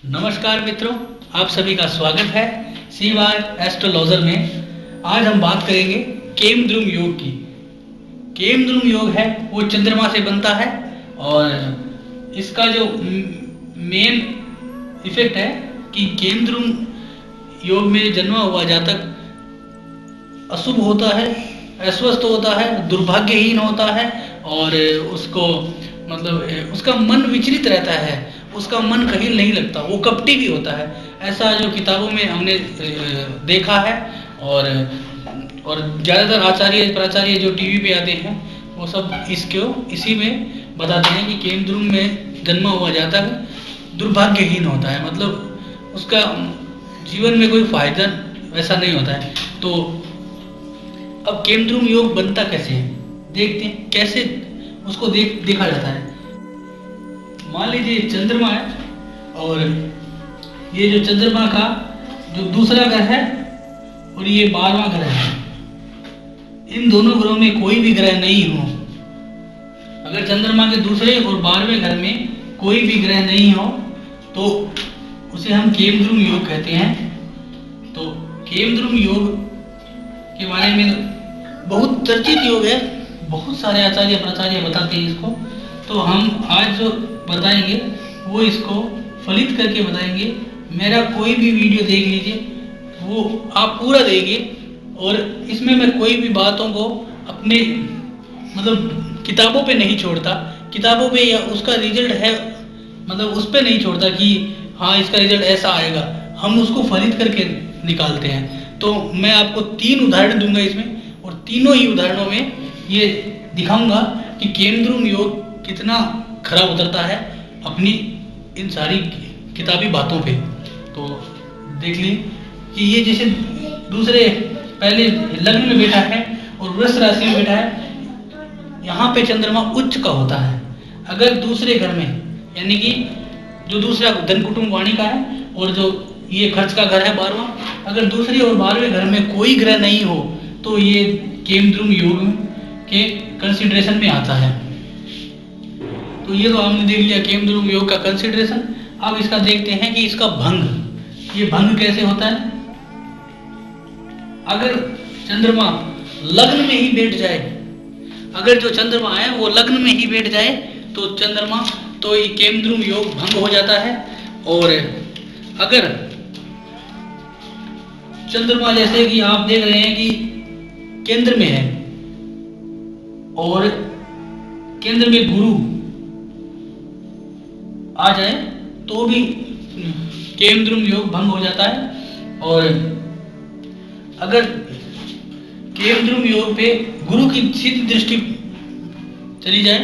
नमस्कार मित्रों, आप सभी का स्वागत है सीवार एस्ट्रोलॉजर में। आज हम बात करेंगे केमद्रुम योग की। केमद्रुम योग है वो चंद्रमा से बनता है और इसका जो मेन इफेक्ट है कि केमद्रुम योग में जन्मा हुआ जातक अशुभ होता है, अस्वस्थ होता है, दुर्भाग्यहीन होता है और उसको मतलब उसका मन विचलित रहता है, उसका मन कहीं नहीं लगता, वो कपटी भी होता है। ऐसा जो किताबों में हमने देखा है और ज़्यादातर आचार्य प्राचार्य जो टीवी पे आते हैं वो सब इसी में बताते हैं कि केमद्रुम में जन्मा हुआ जातक दुर्भाग्यहीन होता है, मतलब उसका जीवन में कोई फायदा वैसा नहीं होता है। तो अब केमद्रुम योग बनता कैसे है, देखते हैं कैसे उसको देखा जाता है। मान लीजिए चंद्रमा है और ये जो चंद्रमा का जो दूसरा ग्रह है और ये 12वां ग्रह है, इन दोनों ग्रहों में कोई भी ग्रह नहीं हो, अगर चंद्रमा के दूसरे और 12वें ग्रह में कोई भी ग्रह नहीं हो तो उसे हम केमद्रुम योग कहते हैं। तो केमद्रुम योग के बारे में बहुत चर्चित योग है, बहुत सारे आचार्य प्राचार्य बताते हैं इसको। तो हम आज जो बताएंगे वो इसको फलित करके बताएंगे। मेरा कोई भी वीडियो देख लीजिए, वो आप पूरा देखिए और इसमें मैं कोई भी बातों को अपने मतलब किताबों पे नहीं छोड़ता, किताबों पे या उसका रिजल्ट है मतलब उस पे नहीं छोड़ता कि हाँ इसका रिजल्ट ऐसा आएगा, हम उसको फलित करके निकालते हैं। तो मैं आपको 3 उदाहरण दूंगा इसमें और तीनों ही उदाहरणों में ये दिखाऊंगा कि केमद्रुम योग कितना खराब उतरता है अपनी इन सारी किताबी बातों पे। तो देख ली कि ये जैसे दूसरे पहले लग्न में बैठा है और वृष राशि में बैठा है, यहाँ पे चंद्रमा उच्च का होता है। अगर दूसरे घर में यानी कि जो दूसरा धन कुटुंब वाणी का है और जो ये खर्च का घर है 12वां, अगर दूसरे और 12वें घर में कोई ग्रह नहीं हो तो ये केमद्रुम योग के कंसिडरेशन में आता है। तो ये तो हमने देख लिया केमद्रुम योग का कंसिडरेशन। अब इसका देखते हैं कि इसका भंग, ये भंग कैसे होता है। अगर चंद्रमा लग्न में ही बैठ जाए, अगर जो चंद्रमा है वो लग्न में ही बैठ जाए तो ये केमद्रुम योग भंग हो जाता है। और अगर चंद्रमा जैसे कि आप देख रहे हैं कि केंद्र में है और केंद्र में गुरु आ जाए तो भी केमद्रुम योग भंग हो जाता है। और अगर केमद्रुम योग पे गुरु की सीधी दृष्टि चली जाए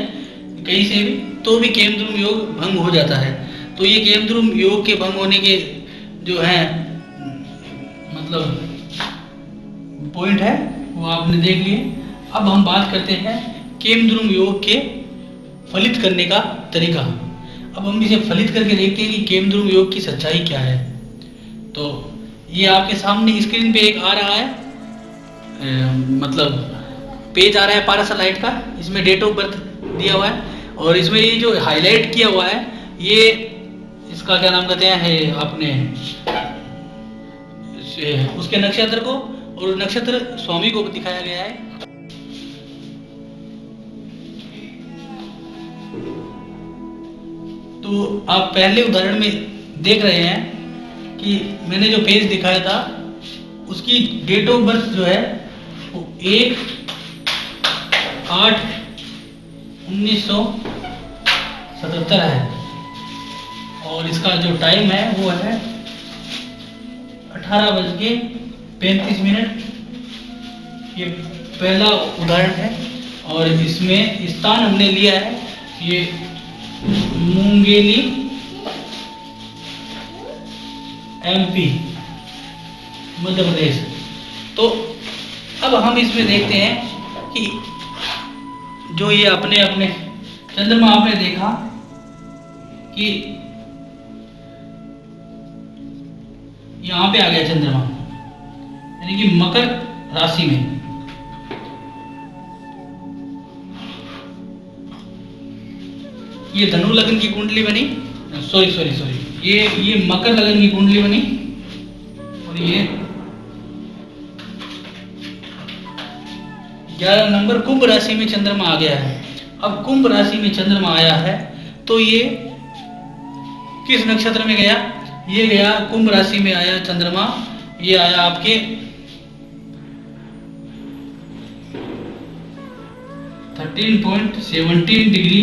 कहीं से भी तो भी केमद्रुम योग भंग हो जाता है। तो ये केमद्रुम योग के भंग होने के जो है मतलब पॉइंट है वो आपने देख लिए। अब हम बात करते हैं केमद्रुम योग के फलित करने का तरीका। अब हम इसे फलित करके देखते हैं कि केमद्रुम योग की सच्चाई क्या है। तो ये आपके सामने स्क्रीन पे एक आ रहा है मतलब पेज आ रहा है पारासालाइट का, इसमें डेट ऑफ बर्थ दिया हुआ है और इसमें ये जो हाईलाइट किया हुआ है ये इसका क्या नाम कहते हैं अपने उसके नक्षत्र को और नक्षत्र स्वामी को दिखाया गया है। तो आप पहले उदाहरण में देख रहे हैं कि मैंने जो पेज दिखाया था उसकी डेट ऑफ बर्थ जो है वो 1/8/1977 है और इसका जो टाइम है वो है 18:35। ये पहला उदाहरण है और इसमें स्थान हमने लिया है ये मुंगेली MP मध्य प्रदेश। तो अब हम इसमें देखते हैं कि जो ये अपने अपने चंद्रमा आपने देखा कि यहाँ पे आ गया चंद्रमा यानी कि मकर राशि में। ये धनु लग्न की कुंडली बनी, सॉरी ये मकर लगन की कुंडली बनी और ये 11 नंबर कुंभ राशि में चंद्रमा आ गया है। अब कुंभ राशि में चंद्रमा आया है तो ये किस नक्षत्र में गया? ये गया कुंभ राशि में आया चंद्रमा, ये आया आपके 13.17 डिग्री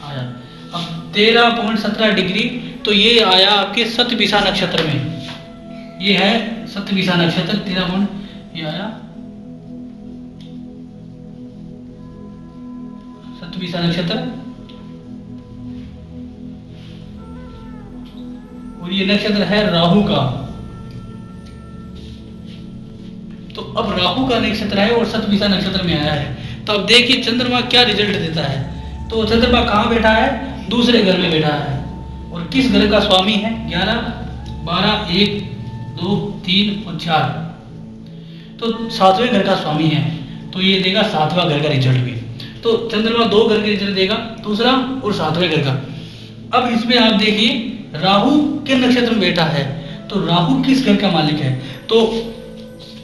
आया। अब 13.17 डिग्री तो ये आया आपके शतभिषा नक्षत्र में। ये है शतभिषा नक्षत्र 13 ये आया शतभिषा नक्षत्र और ये नक्षत्र है राहु का। तो अब राहु का नक्षत्र है और शतभिषा नक्षत्र में आया है। तो अब देखिए चंद्रमा क्या रिजल्ट देता है। तो चंद्रमा कहाँ बैठा है? दूसरे घर में बैठा है। और किस घर का स्वामी है? 11, 12, 1, 2, 3 और 4। तो 7वें घर का स्वामी है। तो ये देगा 7वां घर का रिजल्ट भी। तो चंद्रमा 2 घर के रिजल्ट देगा, दूसरा और 7वें घर का। अब इसमें आप देखिए राहु के नक्षत्र में बैठा है। तो राहु किस घर का मालिक है? तो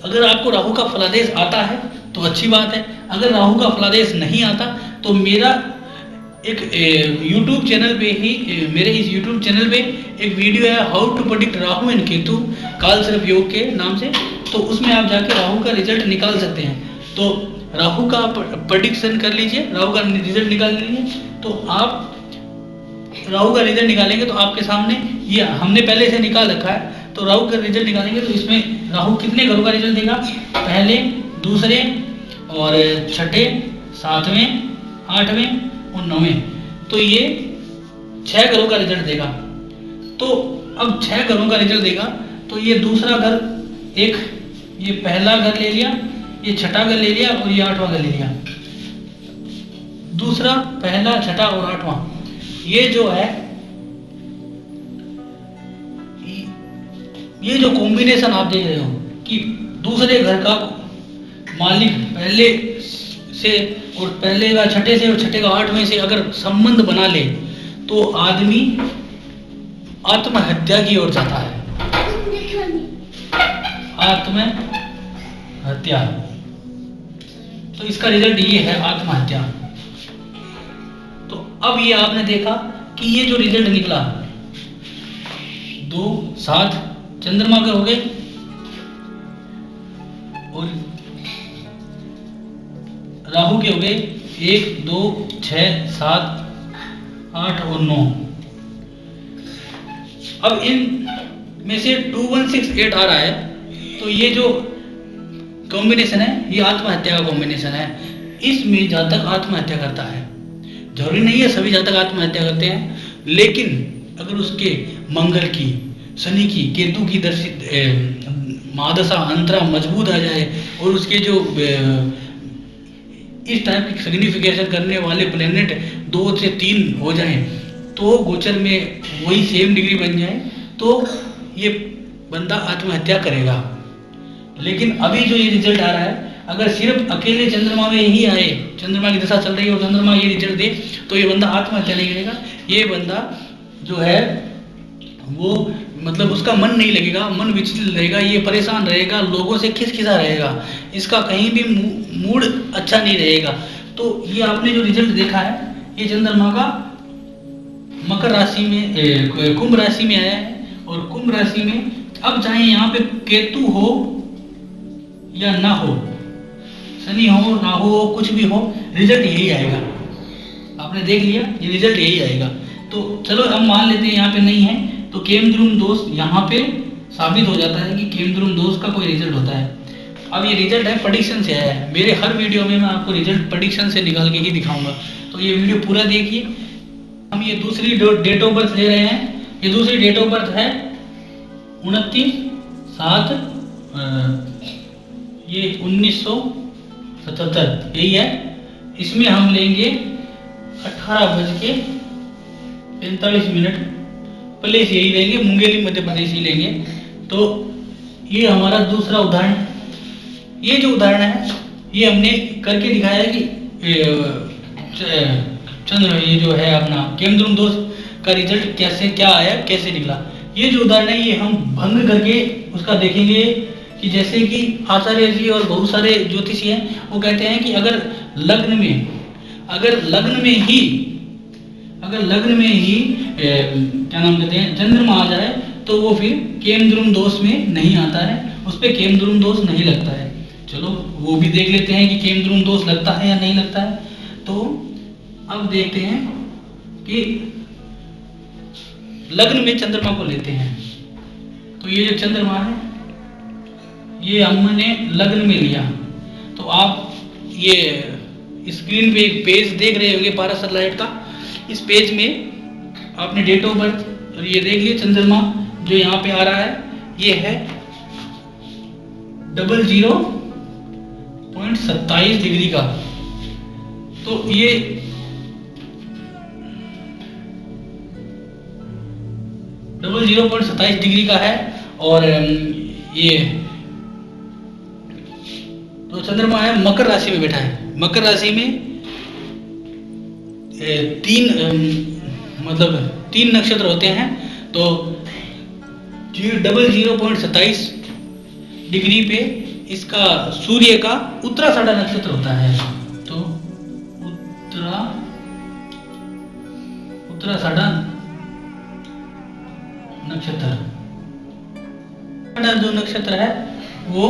अगर आपको राहु का फलादेश आता है तो अच्छी बात है। अगर राहु का फलादेश नहीं आता तो मेरा एक YouTube चैनल पे ही मेरे इस YouTube चैनल पे एक वीडियो है how to predict Rahu and Ketu Kaalsarp yog के नाम से। तो उसमें आप जाके राहु का रिजल्ट निकाल सकते हैं। तो राहु का प्रेडिक्शन कर लीजिए, राहु का रिजल्ट निकाल लीजिए। तो आप राहु का रिजल्ट निकालेंगे तो आपके सामने ये हमने पहले से निकाल रखा है। तो राहु का रिजल्ट निकालेंगे तो इसमें राहु कितने घरों का रिजल्ट देगा? पहले, दूसरे और छठे, 7वें, 8वें और 9वें। तो ये 6 घरों का रिजल्ट देगा। तो अब 6 घरों का रिजल्ट देगा तो ये दूसरा घर एक, ये पहला घर ले लिया, ये छठा घर ले लिया और ये 8वां घर ले लिया। दूसरा, पहला, छठा और 8वां ये जो है ये जो कॉम्बिनेशन आप देख रहे हो कि दूसरे घर का मालिक पहले से और पहले का छठे से और छठे का 8वें से अगर संबंध बना ले तो आदमी आत्महत्या की ओर जाता है। आत्महत्या, तो इसका रिजल्ट ये है आत्महत्या। तो अब ये आपने देखा कि ये जो रिजल्ट निकला 2, 7 चंद्रमा के हो गए और राहु के हो गए 1, 2, 6, 7, 8 और 9। अब इन में से 2, 1, 6, 8 आ रहा है। तो ये जो कॉम्बिनेशन है ये आत्महत्या का कॉम्बिनेशन है। इसमें जातक आत्महत्या करता है। जरूरी नहीं है सभी जातक आत्महत्या करते हैं, लेकिन अगर उसके मंगल की, शनि की, केतु की दर्शित महादशा अंतरा मजबूत आ जाए और उसके जो इस टाइप की सिग्निफिकेशन करने वाले प्लेनेट 2 से 3 हो जाएं तो गोचर में वही सेम डिग्री बन जाए तो ये बंदा आत्महत्या करेगा। लेकिन अभी जो ये रिजल्ट आ रहा है, अगर सिर्फ अकेले चंद्रमा में ही आए, चंद्रमा की दशा चल रही है और चंद्रमा ये रिजल्ट दे तो ये बंदा आत्महत्या नहीं करेगा। ये बंदा जो है वो मतलब उसका मन नहीं लगेगा, मन विचलित रहेगा, ये परेशान रहेगा, लोगों से खिसखिसा रहेगा, इसका कहीं भी मूड अच्छा नहीं रहेगा। तो ये आपने जो रिजल्ट देखा है ये चंद्रमा का मकर राशि में कुंभ राशि में आया है। और कुंभ राशि में अब चाहे यहाँ पे केतु हो या ना हो, शनि हो, राहु हो, कुछ भी हो, रिजल्ट यही आएगा। आपने देख लिया ये रिजल्ट यही आएगा। तो चलो हम मान लेते हैं यहाँ पे नहीं है तो केमद्रुम दोष यहाँ पे साबित हो जाता है कि केमद्रुम दोष का कोई रिजल्ट होता है। अब ये रिजल्ट है प्रेडिक्शन से आया है। मेरे हर वीडियो में मैं आपको रिजल्ट प्रेडिक्शन से निकाल के ही दिखाऊंगा। तो ये वीडियो पूरा देखिए। हम ये दूसरी डेट ऑफ बर्थ ले रहे हैं। ये दूसरी डेट ऑफ बर्थ है 29/7 ये 1977 यही है। इसमें हम लेंगे 18:45 प्लेस यही लेंगे, मुंगेली मध्य प्रदेश ही लेंगे। तो ये हमारा दूसरा उदाहरण। ये जो उदाहरण है ये हमने करके दिखाया है कि चंद्र ये जो है अपना केमद्रुम दोष का रिजल्ट कैसे क्या आया, कैसे निकला। ये जो उदाहरण है ये हम भंग करके उसका देखेंगे कि जैसे कि आचार्य जी और बहुत सारे ज्योतिषी हैं वो कहते हैं कि अगर लग्न में ही क्या नाम कहते हैं चंद्रमा आ जाए तो वो फिर केमद्रुम दोष में नहीं आता है, उस पर केमद्रुम दोष नहीं लगता है। चलो वो भी देख लेते हैं कि केमद्रुम दोष लगता है या नहीं लगता है। तो अब देखते हैं कि लग्न में चंद्रमा को लेते हैं। तो ये जो चंद्रमा है ये हमने लग्न में लिया। तो आप ये स्क्रीन पे एक पेज देख रहे होंगे पारासैटेलाइट का। इस पेज में आपने डेट ऑफ बर्थ और ये देख लिया चंद्रमा जो यहाँ पे आ रहा है ये है 00.27 डिग्री का। तो ये 00.27 डिग्री का है। और ये तो चंद्रमा है मकर राशि में बैठा है। मकर राशि में तीन नक्षत्र होते हैं। तो 00.27 डिग्री पे इसका सूर्य का उत्तराषाढ़ा नक्षत्र होता है। तो उत्तराषाढ़ा नक्षत्र जो नक्षत्र है वो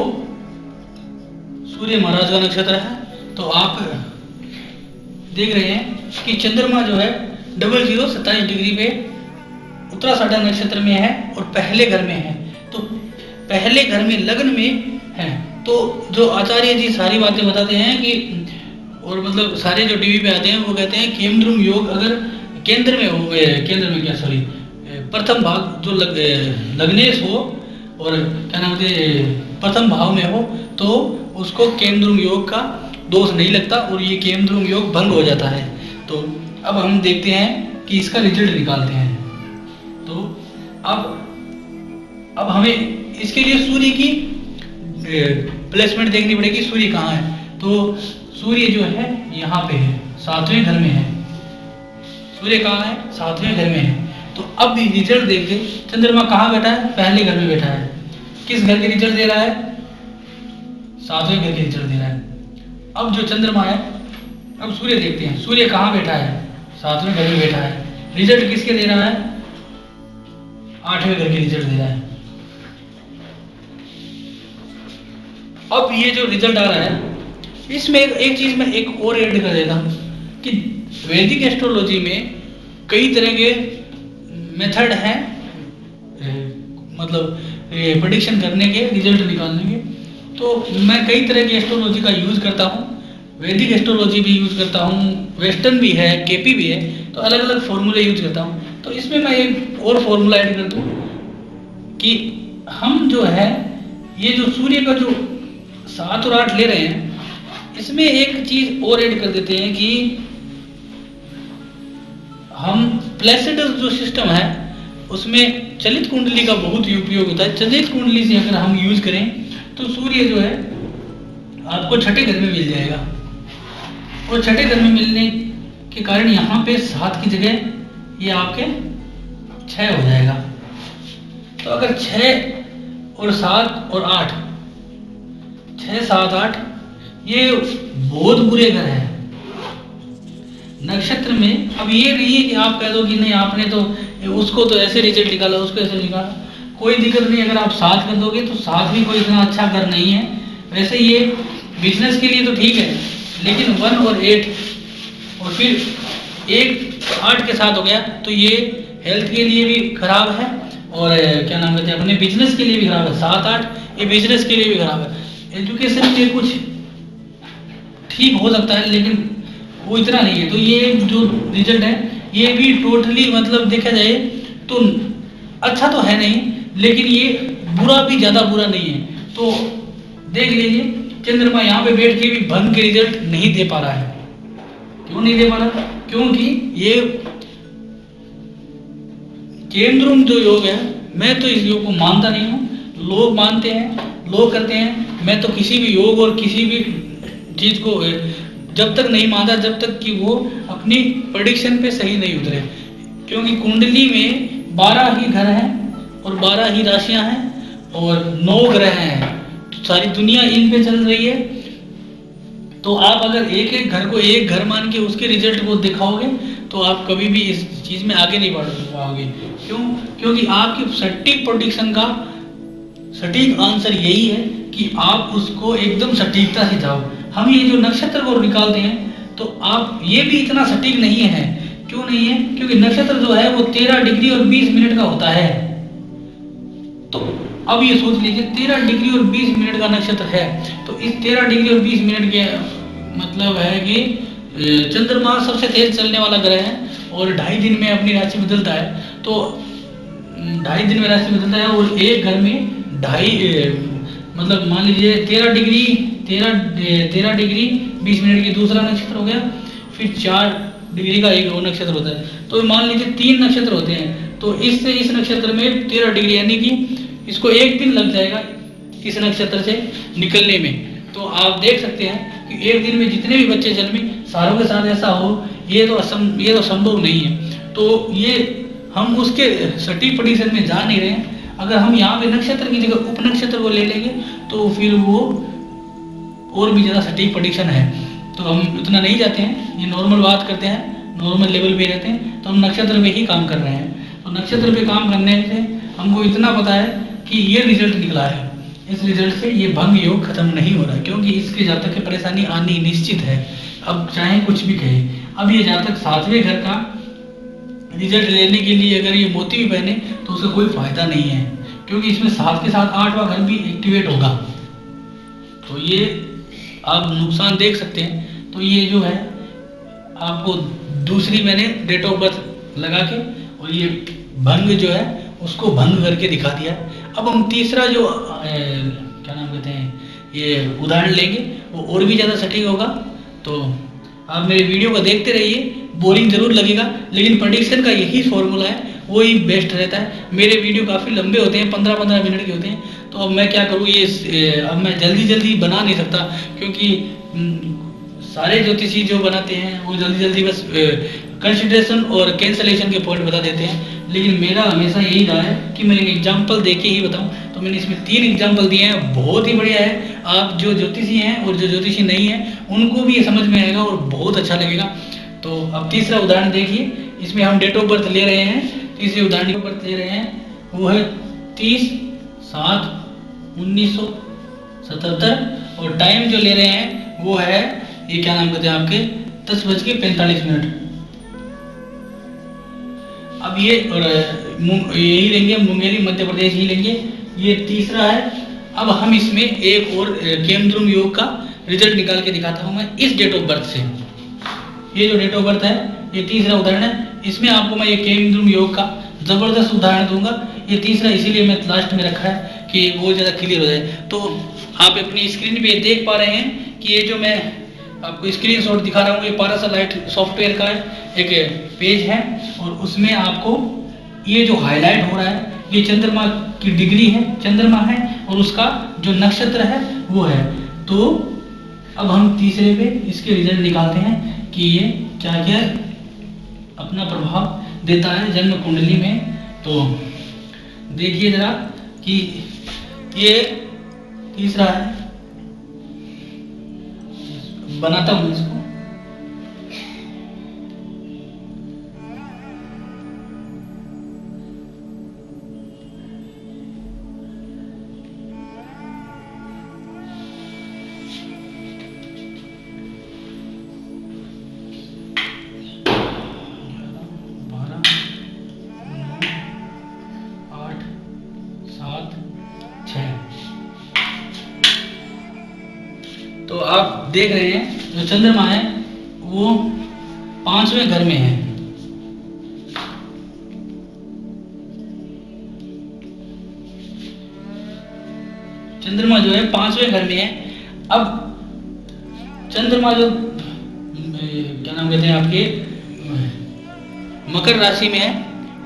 सूर्य महाराज का नक्षत्र है। तो आप देख रहे हैं कि चंद्रमा जो है 00.27 डिग्री पे उत्तराषाढ़ा नक्षत्र में है और पहले घर में है। तो पहले घर में लग्न में है। तो जो आचार्य जी सारी बातें बताते हैं कि और मतलब सारे जो टीवी पे आते हैं वो कहते हैं केमद्रुम योग अगर केंद्र में क्या सॉरी प्रथम भाग जो लग्नेश हो और क्या नाम है प्रथम भाव में हो तो उसको केमद्रुम योग का दोष नहीं लगता और ये केमद्रुम योग भंग हो जाता है। तो अब हम देखते हैं कि इसका रिजल्ट निकालते हैं। तो अब हमें इसके लिए सूर्य की प्लेसमेंट देखनी पड़ेगी। सूर्य कहाँ है? तो सूर्य जो है यहाँ पे है, 7वें घर में है। सूर्य कहाँ है? 7वें घर में है। तो अब रिजल्ट देखते, चंद्रमा कहाँ बैठा है? पहले घर में बैठा है। किस घर के रिजल्ट दे रहा है? 7वें घर के रिजल्ट दे रहा है। अब जो चंद्रमा है, अब सूर्य देखते हैं, सूर्य कहाँ बैठा है? 7वें घर में बैठा है। रिजल्ट किसके दे रहा है? 8वें घर के रिजल्ट दे रहा है। अब ये जो रिजल्ट आ रहा है इसमें एक चीज मैं एक और ऐड कर देता हूँ कि वैदिक एस्ट्रोलॉजी में कई तरह के मेथड हैं, मतलब प्रेडिक्शन करने के, रिजल्ट निकालने के। तो मैं कई तरह की एस्ट्रोलॉजी का यूज करता हूँ। वैदिक एस्ट्रोलॉजी भी यूज करता हूँ, वेस्टर्न भी है, केपी भी है। तो अलग अलग फॉर्मूले यूज करता हूँ। तो इसमें मैं एक और फॉर्मूला ऐड कर दूँ कि हम जो है ये जो सूर्य का जो 7 और 8 ले रहे हैं इसमें एक चीज और ऐड कर देते हैं कि हम प्लेसिडस जो सिस्टम है उसमें चलित कुंडली का बहुत ही उपयोग होता है। चलित कुंडली से अगर हम यूज करें तो सूर्य जो है आपको छठे घर में मिल जाएगा और छठे घर में मिलने के कारण यहाँ पे 7 की जगह ये आपके 6 हो जाएगा। तो अगर 6 और 7 और 8, 6, 7, 8 ये बहुत बुरे घर है नक्षत्र में। अब ये नहीं है कि आप कह दो कि नहीं आपने तो उसको तो ऐसे रिजल्ट निकाला, उसको ऐसे निकाला, कोई दिक्कत नहीं। अगर आप 7 कर दोगे तो 7 भी कोई इतना अच्छा घर नहीं है। वैसे ये बिजनेस के लिए तो ठीक है, लेकिन 1 और 8 और फिर 1 8 के साथ हो गया तो ये हेल्थ के लिए भी खराब है और क्या नाम कहते हैं अपने बिजनेस के लिए भी खराब है। 7, 8 ये बिजनेस के लिए भी खराब है। एजुकेशन के कुछ ठीक हो सकता है लेकिन वो इतना नहीं है। तो ये जो रिजल्ट है ये भी टोटली मतलब देखा जाए तो अच्छा तो है नहीं, लेकिन ये बुरा भी ज़्यादा बुरा नहीं है। तो देख लीजिए चंद्रमा यहाँ पे बैठ के भी भंग के रिजल्ट नहीं दे पा रहा है। क्यों नहीं दे पा रहा? क्योंकि ये केमद्रुम जो योग है, मैं तो इस योग को मानता नहीं हूँ। लोग मानते हैं, लोग करते हैं। मैं तो किसी भी योग और किसी भी चीज को जब तक नहीं मानता जब तक कि वो अपनी प्रेडिक्शन पे सही नहीं उतरे। क्योंकि कुंडली में 12 ही घर हैं और 12 ही राशियां हैं और 9 ग्रह हैं, तो सारी दुनिया इन पे चल रही है। तो आप अगर एक एक घर को एक घर मान के उसके रिजल्ट को दिखाओगे तो आप कभी भी इस चीज में आगे नहीं बढ़ पाओगे। क्यों? क्योंकि आपकी सटीक प्रोडिक्शन का सटीक आंसर यही है कि आप उसको एकदम सटीकता से जाओ। हम ये जो नक्षत्र को निकालते हैं तो आप ये भी इतना सटीक नहीं है। क्यों नहीं है? क्योंकि नक्षत्र जो है वो 13 डिग्री और 20 मिनट का होता है। तो अब ये सोच लीजिए 13 डिग्री और 20 मिनट का नक्षत्र है, तो इस 13 डिग्री और 20 मिनट के मतलब है कि चंद्रमा सबसे तेज चलने वाला ग्रह है और 2.5 दिन में अपनी राशि बदलता है। तो 2.5 दिन में राशि बदलता है और एक घर में 2.5 मतलब मान लीजिए 13 डिग्री 20 मिनट की दूसरा नक्षत्र हो गया, फिर 4 डिग्री का एक और नक्षत्र होता है। तो मान लीजिए 3 नक्षत्र होते हैं, तो इससे इस नक्षत्र में 13 डिग्री यानी कि इसको 1 दिन लग जाएगा इस नक्षत्र से निकलने में। तो आप देख सकते हैं कि एक दिन में जितने भी बच्चे जन्मे सारों के साथ ऐसा हो, ये तो संभव नहीं है। तो ये हम उसके सटीक प्रेडिक्शन में जा नहीं रहे हैं। अगर हम यहाँ पे नक्षत्र की जगह उप नक्षत्र को ले लेंगे तो फिर वो और भी ज़्यादा सटीक प्रेडिक्शन है। तो हम उतना नहीं जाते हैं, ये नॉर्मल बात करते हैं, नॉर्मल लेवल पे रहते हैं। तो हम नक्षत्र पे ही काम कर रहे हैं। तो नक्षत्र पे काम करने से हमको इतना पता है कि ये रिजल्ट निकला है, इस रिजल्ट से ये भंग योग खत्म नहीं हो रहा, क्योंकि इसके जातक की परेशानी आनी निश्चित है। अब चाहे कुछ भी कहे, अब ये जातक 7वें घर का रिजल्ट लेने के लिए अगर ये मोती भी पहने तो उसका कोई फायदा नहीं है, क्योंकि इसमें 7 के साथ 8वां घर भी एक्टिवेट होगा। तो ये आप नुकसान देख सकते हैं। तो ये जो है आपको दूसरी मैंने डेट ऑफ बर्थ लगा के और ये भंग जो है उसको भंग करके दिखा दिया। अब हम तीसरा जो क्या नाम कहते हैं ये उदाहरण लेंगे, वो और भी ज़्यादा सटीक होगा। तो आप मेरे वीडियो को देखते रहिए, बोरिंग जरूर लगेगा लेकिन प्रेडिक्शन का यही फॉर्मूला है, वो ही बेस्ट रहता है। मेरे वीडियो काफ़ी लंबे होते हैं, 15-15 मिनट के होते हैं। तो अब मैं क्या करूँ, ये अब मैं जल्दी जल्दी बना नहीं सकता, क्योंकि सारे ज्योतिषी जो बनाते हैं वो जल्दी जल्दी बस कंसिडरेशन और कैंसलेशन के पॉइंट बता देते हैं। लेकिन मेरा हमेशा यही रहा है कि मैं एग्जाम्पल दे के ही बताऊँ। तो मैंने इसमें 3 एग्जाम्पल दिए हैं, बहुत ही बढ़िया है। आप जो ज्योतिषी हैं और जो ज्योतिषी नहीं है उनको भी ये समझ में आएगा और बहुत अच्छा लगेगा। तो अब तीसरा उदाहरण देखिए, इसमें हम डेट ऑफ बर्थ ले रहे हैं। तीसरे उदाहरण डेट ऑफ बर्थ ले रहे हैं, वो है 30/7/1977 और टाइम जो ले रहे हैं वो है ये क्या नाम कहते हैं आपके 10:45। अब ये और यही लेंगे, मुंगेरी मध्य प्रदेश ही लेंगे। ये तीसरा है। अब हम इसमें एक और केमद्रुम योग का रिजल्ट निकाल के दिखाता हूँ मैं इस डेट ऑफ बर्थ से। ये जो डेट ऑफ बर्थ है ये तीसरा उदाहरण है। इसमें आपको मैं ये केमद्रुम योग का जबरदस्त उदाहरण दूंगा। ये तीसरा इसीलिए मैं लास्ट में रखा है कि वो ज़्यादा क्लियर हो जाए। तो आप अपनी स्क्रीन पे देख पा रहे हैं कि ये जो मैं आपको स्क्रीनशॉट दिखा रहा हूँ, ये पारासालाइट सॉफ्टवेयर का एक पेज है और उसमें आपको ये जो हाईलाइट हो रहा है ये चंद्रमा की डिग्री है, चंद्रमा है और उसका जो नक्षत्र है वो है। तो अब हम तीसरे पे इसके रिजल्ट निकालते हैं कि ये क्या क्या अपना प्रभाव देता है जन्म कुंडली में। तो देखिए जरा कि ये तीसरा है, बनाता हूँ इसको। तो आप देख रहे हैं जो चंद्रमा है वो 5वें घर में है। चंद्रमा जो है 5वें घर में है। अब चंद्रमा जो क्या नाम कहते हैं आपके मकर राशि में है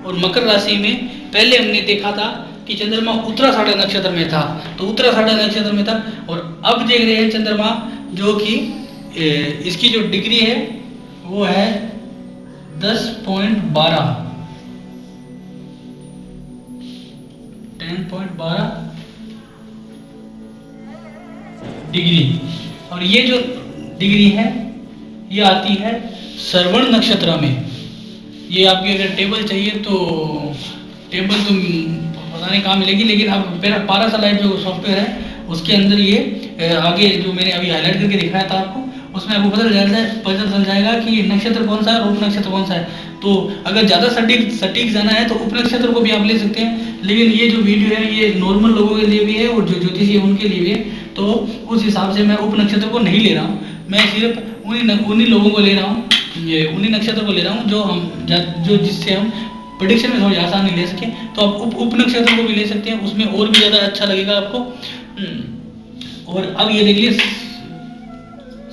और मकर राशि में पहले हमने देखा था कि चंद्रमा उत्तराषाढ़ नक्षत्र में था, तो उत्तराषाढ़ नक्षत्र में था। और अब देख रहे हैं चंद्रमा जो कि इसकी जो डिग्री है वो है 10.12 10.12 डिग्री। और ये जो डिग्री है ये आती है श्रवण नक्षत्र में। ये आपकी अगर टेबल चाहिए तो टेबल तो पता नहीं कहाँ मिलेगी, लेकिन अब मेरा पारासालाइट जो सॉफ्टवेयर है उसके अंदर ये आगे जो मैंने अभी हाईलाइट करके दिखाया था आपको, उसमें आपको पता चल जाएगा कि नक्षत्र कौन सा है और उप नक्षत्र कौन सा है। तो अगर ज़्यादा सटीक जाना है तो उप नक्षत्र को भी आप ले सकते हैं, लेकिन ये जो वीडियो है ये नॉर्मल लोगों के लिए भी है और जो ज्योतिषी है उनके लिए भी है। तो उस हिसाब से मैं उप नक्षत्र को नहीं ले रहा हूँ, मैं सिर्फ उन्हीं लोगों को ले रहा हूँ, उन्हीं नक्षत्र को ले रहा हूँ जो जिससे हम प्रेडिक्शन में थोड़ी आसानी ले सके। तो आप उप नक्षत्र को भी ले सकते हैं, उसमें और भी ज़्यादा अच्छा लगेगा आपको। और अब ये देखिए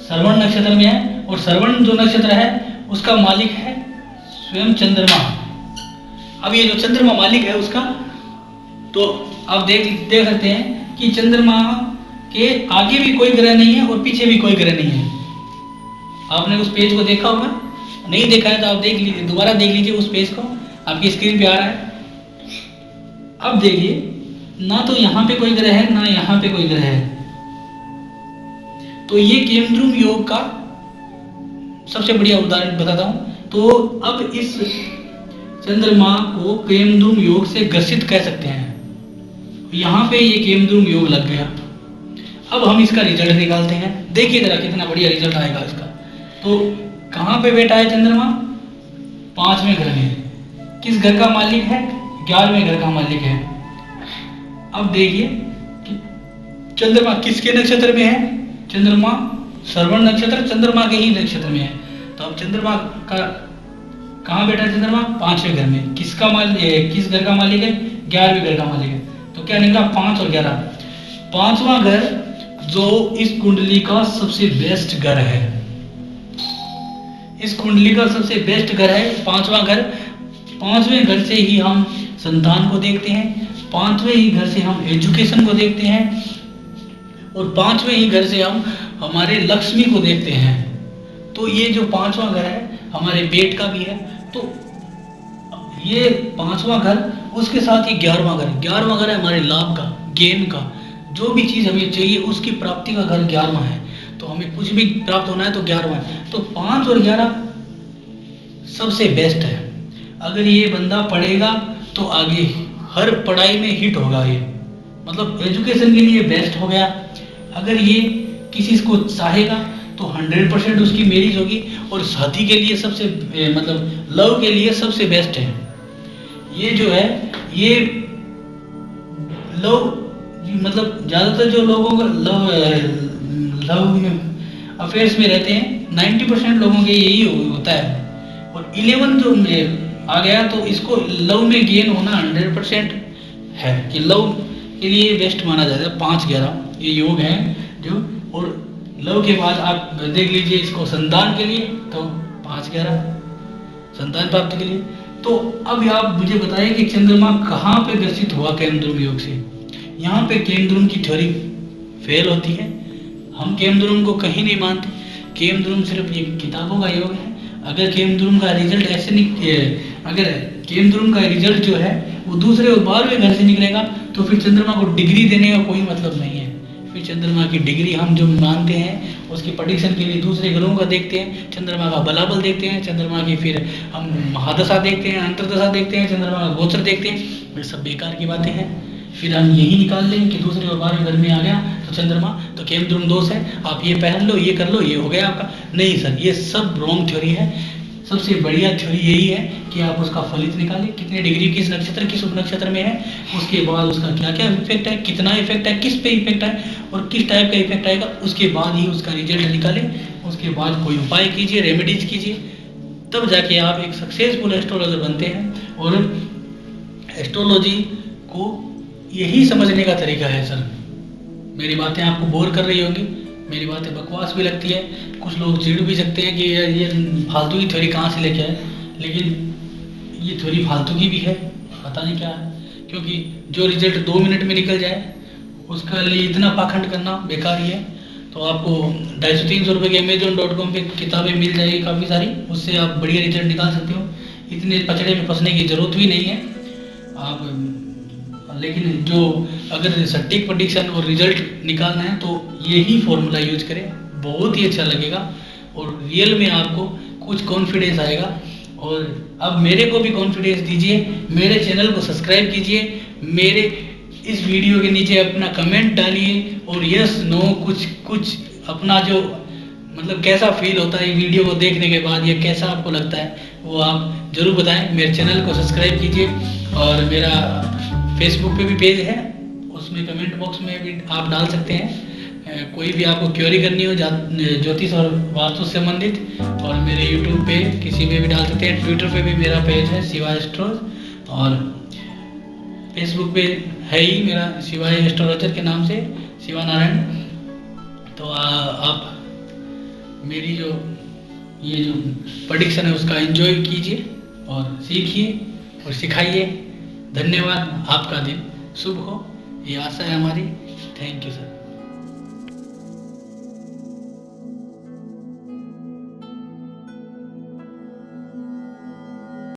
श्रवण नक्षत्र में है, और श्रवण जो नक्षत्र है उसका मालिक है स्वयं चंद्रमा। अब ये जो चंद्रमा मालिक है उसका, तो आप देख सकते हैं कि चंद्रमा के आगे भी कोई ग्रह नहीं है और पीछे भी कोई ग्रह नहीं है। आपने उस पेज को देखा होगा, नहीं देखा है तो आप देख लीजिए, दोबारा देख लीजिए उस पेज को, आपकी स्क्रीन पे आ रहा है। अब देखिए ना तो यहाँ पे कोई ग्रह है ना यहाँ पे कोई ग्रह है। तो ये केमद्रुम योग का सबसे बढ़िया उदाहरण बताता हूँ। तो अब इस चंद्रमा को केमद्रुम योग से ग्रसित कह सकते हैं। यहाँ पे ये केमद्रुम योग लग गया। अब हम इसका रिजल्ट निकालते हैं, देखिए जरा कितना बढ़िया रिजल्ट आएगा इसका। तो कहाँ पे बैठा है चंद्रमा? 5वें घर में। किस घर का मालिक है? 11वें घर का मालिक है। अब देखिए कि चंद्रमा किसके नक्षत्र में है? चंद्रमा श्रवण नक्षत्र चंद्रमा के ही नक्षत्र में है। तो अब चंद्रमा का कहाँ बैठा है? चंद्रमा 5वें घर में। किस घर का मालिक है? 11वें घर का मालिक है। तो क्या निकला? 5 और 11। 5वां घर जो इस कुंडली का सबसे बेस्ट घर है, इस कुंडली का सबसे बेस्ट घर है 5वां घर। 5वें घर से ही हम संतान को देखते हैं, 5वें ही घर से हम एजुकेशन को देखते हैं, और 5वें ही घर से हम हमारे लक्ष्मी को देखते हैं। तो ये जो 5वां घर है हमारे पेट का भी है। तो ये 5वां घर, उसके साथ ही 11वां घर। 11वां घर है हमारे लाभ का, गेन का, जो भी चीज़ हमें चाहिए उसकी प्राप्ति का घर 11वां है। तो हमें कुछ भी प्राप्त होना है तो 11वां है। तो 5 और 11 सबसे बेस्ट है। अगर ये बंदा पढ़ेगा तो आगे हर पढ़ाई में हिट होगा, ये मतलब एजुकेशन के लिए बेस्ट हो गया। अगर ये किसी को चाहेगा तो 100% उसकी मैरिज होगी, और शादी के लिए सबसे मतलब लव के लिए सबसे बेस्ट है। ये जो है ये लव मतलब ज़्यादातर जो लोगों का लव अफेयर्स में रहते हैं 90% लोगों के यही होता है। और 11 जो आ गया तो इसको लव में गेन होना 100% है कि लव के लिए बेस्ट माना जाता है। 5-11 ये योग है जो, और लव के बाद आप देख लीजिए इसको संतान के लिए, तो 5-11 संतान प्राप्ति के लिए। तो अब आप मुझे बताइए कि चंद्रमा कहाँ पे ग्रसित हुआ केमद्रुम योग से? यहाँ पे केमद्रुम की थ्योरी फेल होती है। हम केमद्रुम को कहीं नहीं मानते। केमद्रुम सिर्फ ये किताबों का योग है। अगर केमद्रुम का रिजल्ट ऐसे नहीं, अगर केमद्रुम का रिजल्ट जो है वो दूसरे और 12वें घर से निकलेगा तो फिर चंद्रमा को डिग्री देने का कोई मतलब नहीं है। फिर चंद्रमा की डिग्री हम जो मानते हैं उसकी प्रेडिक्शन के लिए दूसरे ग्रहों का देखते हैं, चंद्रमा का बलाबल देखते हैं, चंद्रमा की फिर हम महादशा देखते हैं, अंतर्दशा देखते हैं, चंद्रमा का गोचर देखते हैं। ये सब बेकार की बातें हैं। फिर हम यही निकाल लें कि दूसरे और 12वें घर में आ गया तो चंद्रमा, तो केमद्रुम दोष है, आप ये पहन लो, ये कर लो, ये हो गया आपका। नहीं सर, ये सब रॉन्ग थ्योरी है। सबसे बढ़िया थ्योरी यही है कि आप उसका फलित निकालें, कितने डिग्री किस नक्षत्र किस उप नक्षत्र में है, उसके बाद उसका क्या क्या इफेक्ट है, कितना इफेक्ट है, किस पे इफेक्ट है और किस टाइप का इफेक्ट आएगा, उसके बाद ही उसका रिजल्ट निकालें। उसके बाद कोई उपाय कीजिए, रेमेडीज कीजिए, तब जाके आप एक सक्सेसफुल एस्ट्रोलॉजर बनते हैं। और एस्ट्रोलॉजी को यही समझने का तरीका है सर। मेरी बातें आपको बोर कर रही होंगी, मेरी बातें बकवास भी लगती है, कुछ लोग चिढ़ भी सकते हैं कि ये फालतू की थ्योरी कहाँ से लेके आए, लेकिन ये थ्योरी फालतू की भी है, पता नहीं क्या है। क्योंकि जो रिजल्ट 2 मिनट में निकल जाए उसका लिए इतना पाखंड करना बेकार ही है। तो आपको 250-300 रुपये के Amazon.com पे किताबें मिल जाएगी काफ़ी सारी, उससे आप बढ़िया रिजल्ट निकाल सकते हो। इतने पचड़े में फंसने की ज़रूरत भी नहीं है। आप लेकिन जो अगर सटीक प्रेडिक्शन और रिजल्ट निकालना है तो यही फॉर्मूला यूज करें, बहुत ही अच्छा लगेगा और रियल में आपको कुछ कॉन्फिडेंस आएगा। और अब मेरे को भी कॉन्फिडेंस दीजिए, मेरे चैनल को सब्सक्राइब कीजिए, मेरे इस वीडियो के नीचे अपना कमेंट डालिए और यस नो कुछ अपना जो मतलब कैसा फील होता है वीडियो को देखने के बाद या कैसा आपको लगता है वो आप ज़रूर बताएं। मेरे चैनल को सब्सक्राइब कीजिए और मेरा फेसबुक पे भी पेज है, उसमें कमेंट बॉक्स में भी आप डाल सकते हैं। कोई भी आपको क्वेरी करनी हो ज्योतिष और वास्तु से संबंधित, और मेरे यूट्यूब पे किसी पे भी डाल सकते हैं। ट्विटर पे भी मेरा पेज है शिवा एस्ट्रोलॉजर, और फेसबुक पे है ही मेरा शिवा एस्ट्रोलॉजर के नाम से, शिवा नारायण। तो आप मेरी जो ये जो प्रेडिक्शन है उसका एंजॉय कीजिए और सीखिए और सिखाइए। धन्यवाद, आपका दिन शुभ हो, ये आशा है हमारी। Thank you sir.